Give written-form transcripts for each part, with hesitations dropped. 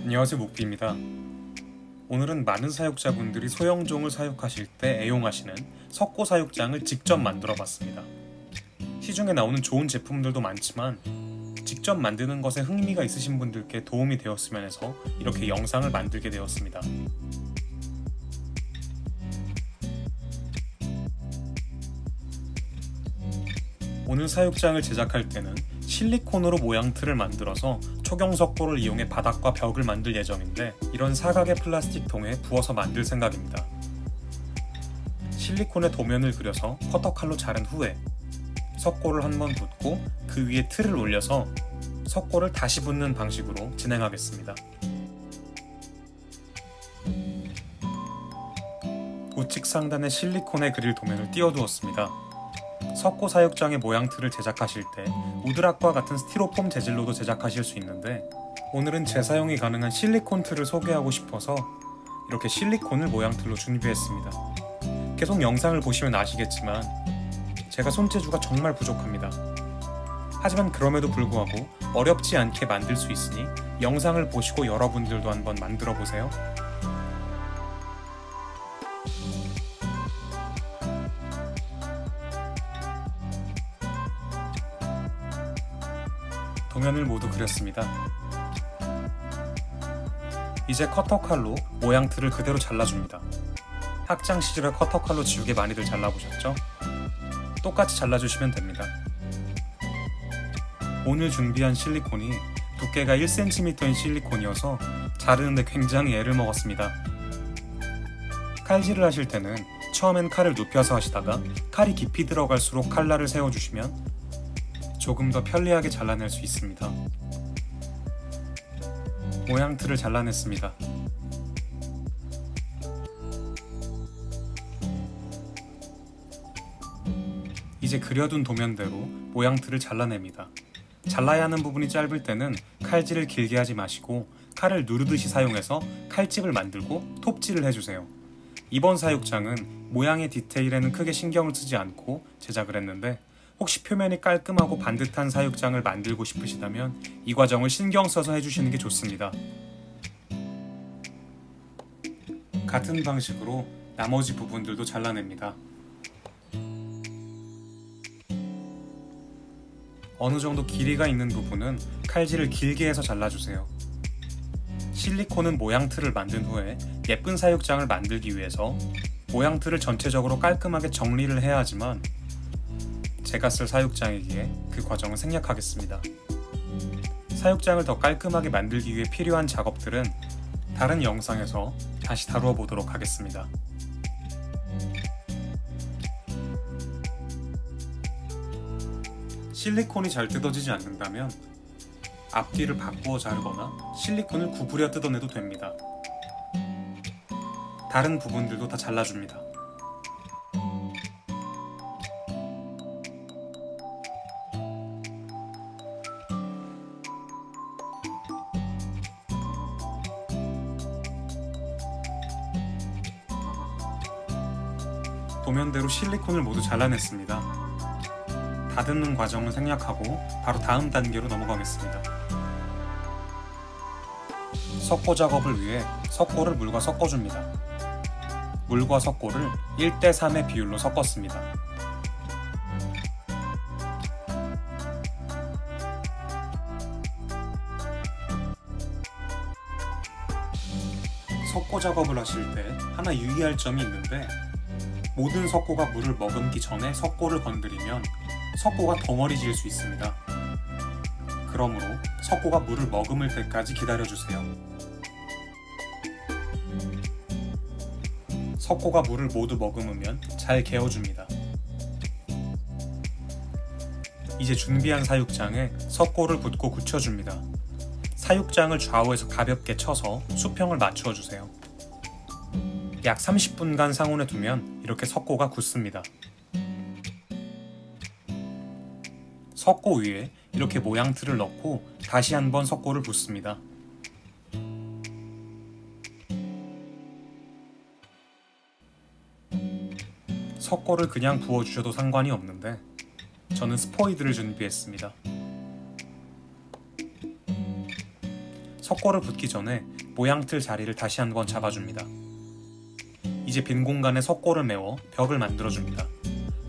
안녕하세요, 목비입니다. 오늘은 많은 사육자분들이 소형종을 사육하실 때 애용하시는 석고 사육장을 직접 만들어 봤습니다. 시중에 나오는 좋은 제품들도 많지만 직접 만드는 것에 흥미가 있으신 분들께 도움이 되었으면 해서 이렇게 영상을 만들게 되었습니다. 오늘 사육장을 제작할 때는 실리콘으로 모양틀을 만들어서 초경석고를 이용해 바닥과 벽을 만들 예정인데, 이런 사각의 플라스틱 통에 부어서 만들 생각입니다. 실리콘에 도면을 그려서 커터칼로 자른 후에 석고를 한번 붓고 그 위에 틀을 올려서 석고를 다시 붓는 방식으로 진행하겠습니다. 우측 상단에 실리콘에 그릴 도면을 띄워두었습니다. 석고 사육장의 모양틀을 제작하실 때 우드락과 같은 스티로폼 재질로도 제작하실 수 있는데, 오늘은 재사용이 가능한 실리콘 틀을 소개하고 싶어서 이렇게 실리콘을 모양틀로 준비했습니다. 계속 영상을 보시면 아시겠지만 제가 손재주가 정말 부족합니다. 하지만 그럼에도 불구하고 어렵지 않게 만들 수 있으니 영상을 보시고 여러분들도 한번 만들어 보세요. 도면을 모두 그렸습니다. 이제 커터칼로 모양틀을 그대로 잘라줍니다. 학창 시절에 커터칼로 지우개 많이들 잘라보셨죠? 똑같이 잘라주시면 됩니다. 오늘 준비한 실리콘이 두께가 1cm인 실리콘이어서 자르는데 굉장히 애를 먹었습니다. 칼질을 하실 때는 처음엔 칼을 눕혀서 하시다가 칼이 깊이 들어갈수록 칼날을 세워주시면 조금 더 편리하게 잘라낼 수 있습니다. 모양틀을 잘라냈습니다. 이제 그려둔 도면대로 모양틀을 잘라냅니다. 잘라야 하는 부분이 짧을 때는 칼질을 길게 하지 마시고 칼을 누르듯이 사용해서 칼집을 만들고 톱질을 해주세요. 이번 사육장은 모양의 디테일에는 크게 신경을 쓰지 않고 제작을 했는데, 혹시 표면이 깔끔하고 반듯한 사육장을 만들고 싶으시다면 이 과정을 신경 써서 해주시는 게 좋습니다. 같은 방식으로 나머지 부분들도 잘라냅니다. 어느 정도 길이가 있는 부분은 칼질을 길게 해서 잘라주세요. 실리콘은 모양틀을 만든 후에 예쁜 사육장을 만들기 위해서 모양틀을 전체적으로 깔끔하게 정리를 해야 하지만, 제가 쓸 사육장이기에 그 과정을 생략하겠습니다. 사육장을 더 깔끔하게 만들기 위해 필요한 작업들은 다른 영상에서 다시 다루어 보도록 하겠습니다. 실리콘이 잘 뜯어지지 않는다면 앞뒤를 바꾸어 자르거나 실리콘을 구부려 뜯어내도 됩니다. 다른 부분들도 다 잘라줍니다. 도면대로 실리콘을 모두 잘라냈습니다. 다듬는 과정을 생략하고 바로 다음 단계로 넘어가겠습니다. 석고 작업을 위해 석고를 물과 섞어줍니다. 물과 석고를 1:3의 비율로 섞었습니다. 석고 작업을 하실 때 하나 유의할 점이 있는데, 모든 석고가 물을 머금기 전에 석고를 건드리면 석고가 덩어리질 수 있습니다. 그러므로 석고가 물을 머금을 때까지 기다려주세요. 석고가 물을 모두 머금으면 잘 개어줍니다. 이제 준비한 사육장에 석고를 붓고 굳혀줍니다. 사육장을 좌우에서 가볍게 쳐서 수평을 맞추어주세요. 약 30분간 상온에 두면 이렇게 석고가 굳습니다. 석고 위에 이렇게 모양틀을 넣고 다시 한번 석고를 붓습니다. 석고를 그냥 부어주셔도 상관이 없는데 저는 스포이드를 준비했습니다. 석고를 붓기 전에 모양틀 자리를 다시 한번 잡아줍니다. 이제 빈 공간에 석고를 메워 벽을 만들어줍니다.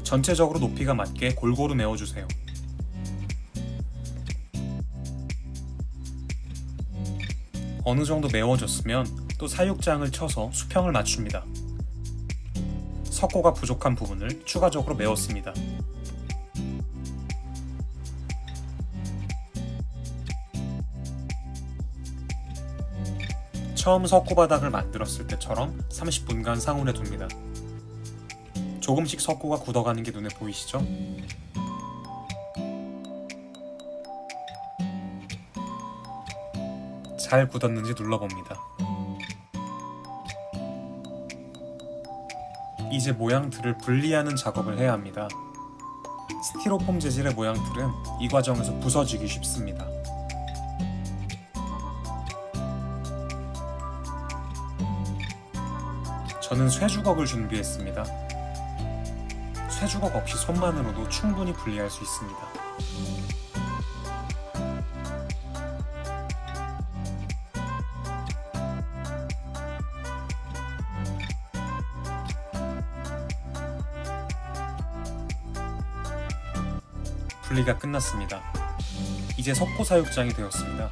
전체적으로 높이가 맞게 골고루 메워주세요. 어느 정도 메워졌으면 또 사육장을 쳐서 수평을 맞춥니다. 석고가 부족한 부분을 추가적으로 메웠습니다. 처음 석고 바닥을 만들었을 때처럼 30분간 상온에 둡니다. 조금씩 석고가 굳어가는 게 눈에 보이시죠? 잘 굳었는지 눌러봅니다. 이제 모양틀을 분리하는 작업을 해야 합니다. 스티로폼 재질의 모양틀은 이 과정에서 부서지기 쉽습니다. 저는 쇠주걱을 준비했습니다. 쇠주걱 없이 손만으로도 충분히 분리할 수 있습니다. 분리가 끝났습니다. 이제 석고 사육장이 되었습니다.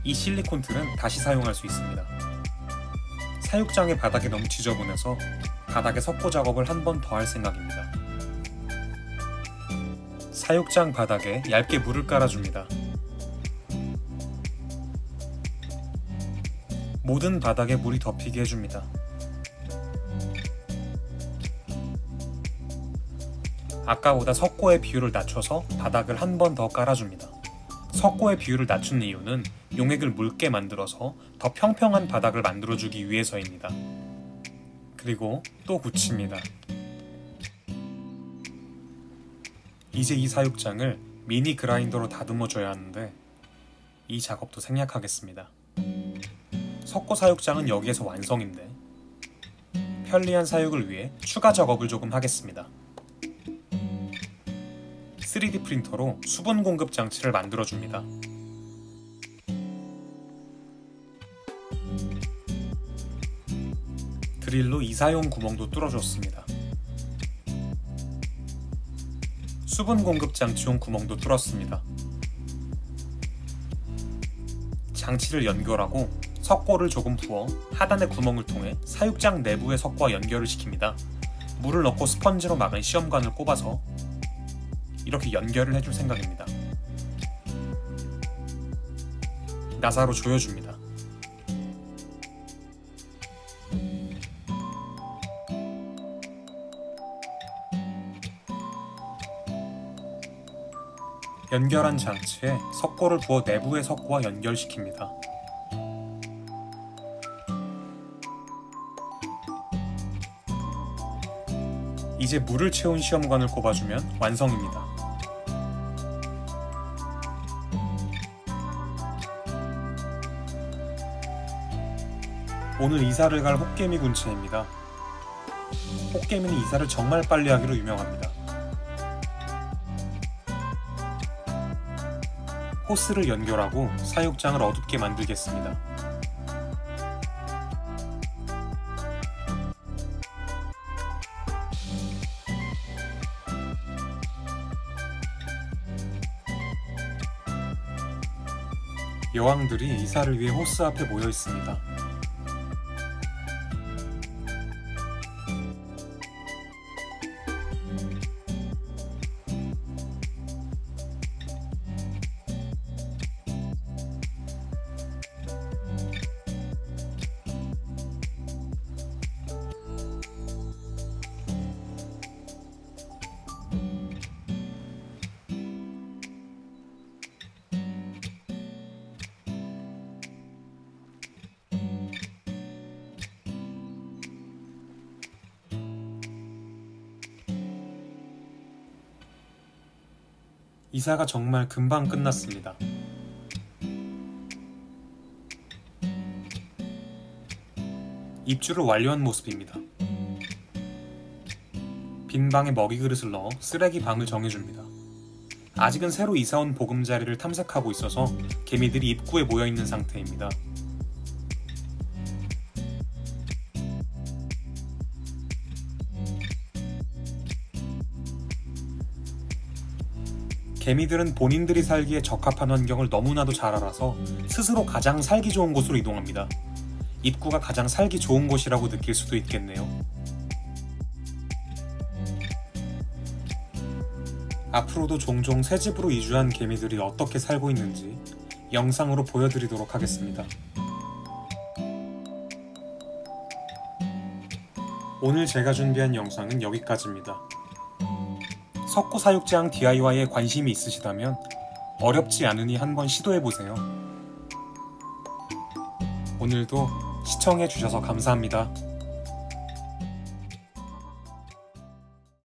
이 실리콘 틀은 다시 사용할 수 있습니다. 사육장의 바닥이 너무 지저분해서 바닥에 석고 작업을 한 번 더 할 생각입니다. 사육장 바닥에 얇게 물을 깔아줍니다. 모든 바닥에 물이 덮이게 해줍니다. 아까보다 석고의 비율을 낮춰서 바닥을 한 번 더 깔아줍니다. 석고의 비율을 낮춘 이유는 용액을 묽게 만들어서 더 평평한 바닥을 만들어주기 위해서입니다. 그리고 또 굳힙니다. 이제 이 사육장을 미니 그라인더로 다듬어줘야 하는데 이 작업도 생략하겠습니다. 석고 사육장은 여기에서 완성인데 편리한 사육을 위해 추가 작업을 조금 하겠습니다. 3D 프린터로 수분 공급 장치를 만들어줍니다. 드릴로 이사용 구멍도 뚫어줬습니다. 수분 공급 장치용 구멍도 뚫었습니다. 장치를 연결하고 석고를 조금 부어 하단의 구멍을 통해 사육장 내부의 석고와 연결을 시킵니다. 물을 넣고 스펀지로 막은 시험관을 꼽아서 이렇게 연결을 해줄 생각입니다. 나사로 조여줍니다. 연결한 장치에 석고를 부어 내부의 석고와 연결시킵니다. 이제 물을 채운 시험관을 꼽아주면 완성입니다. 오늘 이사를 갈 호깨미 군체입니다. 호깨미는 이사를 정말 빨리 하기로 유명합니다. 호스를 연결하고 사육장을 어둡게 만들겠습니다. 여왕들이 이사를 위해 호스 앞에 모여 있습니다. 이사가 정말 금방 끝났습니다. 입주를 완료한 모습입니다. 빈 방에 먹이 그릇을 넣어 쓰레기 방을 정해줍니다. 아직은 새로 이사온 보금자리를 탐색하고 있어서 개미들이 입구에 모여있는 상태입니다. 개미들은 본인들이 살기에 적합한 환경을 너무나도 잘 알아서 스스로 가장 살기 좋은 곳으로 이동합니다. 입구가 가장 살기 좋은 곳이라고 느낄 수도 있겠네요. 앞으로도 종종 새 집으로 이주한 개미들이 어떻게 살고 있는지 영상으로 보여드리도록 하겠습니다. 오늘 제가 준비한 영상은 여기까지입니다. 석고사육장 DIY에 관심이 있으시다면 어렵지 않으니 한번 시도해보세요. 오늘도 시청해주셔서 감사합니다.